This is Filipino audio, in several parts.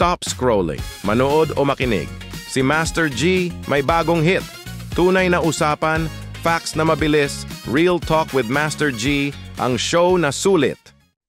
Stop scrolling, manood o makinig. Si Master G may bagong hit. Tunay na usapan, facts na mabilis, Real Talk with Master G, ang show na sulit.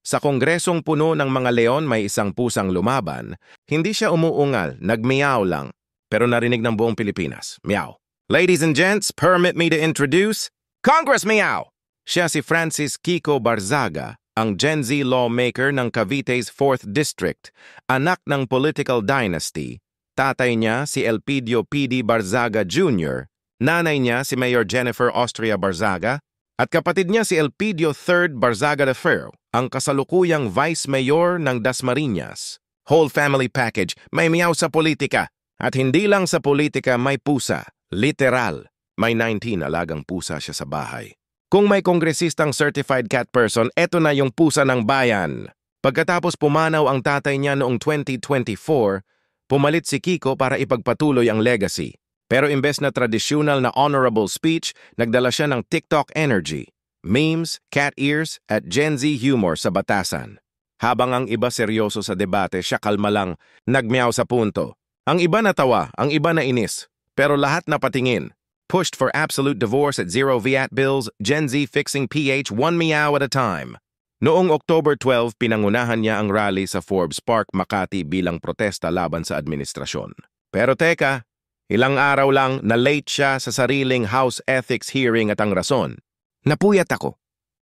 Sa kongresong puno ng mga leon may isang pusang lumaban, hindi siya umuungal, nagmiyaw lang. Pero narinig ng buong Pilipinas, meow. Ladies and gents, permit me to introduce Congress Meow! Siya si Francis Kiko Barzaga, ang Gen Z lawmaker ng Cavite's 4th District, anak ng political dynasty. Tatay niya si Elpidio P.D. Barzaga Jr., nanay niya si Mayor Jennifer Austria Barzaga, at kapatid niya si Elpidio III Barzaga III, ang kasalukuyang Vice Mayor ng Dasmariñas. Whole family package, may miyaw sa politika. At hindi lang sa politika may pusa, literal. May 19 alagang pusa siya sa bahay. Kung may kongresistang certified cat person, eto na yung pusa ng bayan. Pagkatapos pumanaw ang tatay niya noong 2024, pumalit si Kiko para ipagpatuloy ang legacy. Pero imbes na tradisyonal na honorable speech, nagdala siya ng TikTok energy, memes, cat ears, at Gen Z humor sa batasan. Habang ang iba seryoso sa debate, siya kalma lang, nagmeow sa punto. Ang iba natawa, ang iba na inis, pero lahat na patingin. Pushed for absolute divorce at zero VAT bills, Gen Z fixing PH one meow at a time. Noong October 12, pinangunahan niya ang rally sa Forbes Park, Makati bilang protesta laban sa administrasyon. Pero teka, ilang araw lang na late siya sa sariling House Ethics hearing at ang rason. Napuyat ako.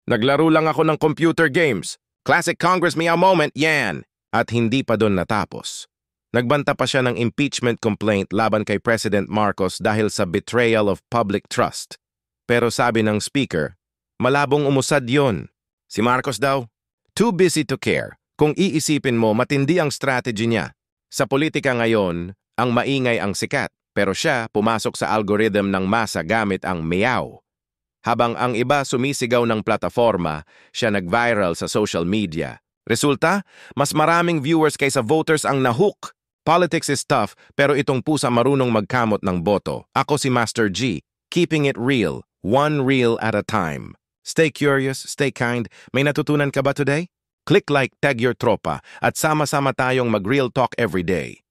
Naglaro lang ako ng computer games. Classic Congress meow moment, yan! At hindi pa doon natapos. Nagbanta pa siya ng impeachment complaint laban kay President Marcos dahil sa betrayal of public trust. Pero sabi ng speaker, malabong umusad yon. Si Marcos daw, too busy to care. Kung iisipin mo, matindi ang strategy niya. Sa politika ngayon, ang maingay ang sikat, pero siya pumasok sa algorithm ng masa gamit ang meow. Habang ang iba sumisigaw ng plataforma, siya nag-viral sa social media. Resulta, mas maraming viewers kaysa voters ang nahook. Politics is tough, pero itong pusa marunong magkamot ng boto. Ako si Master G, keeping it real, one reel at a time. Stay curious, stay kind. May natutunan ka ba today? Click like, tag your tropa, at sama-sama tayong mag-real talk every day.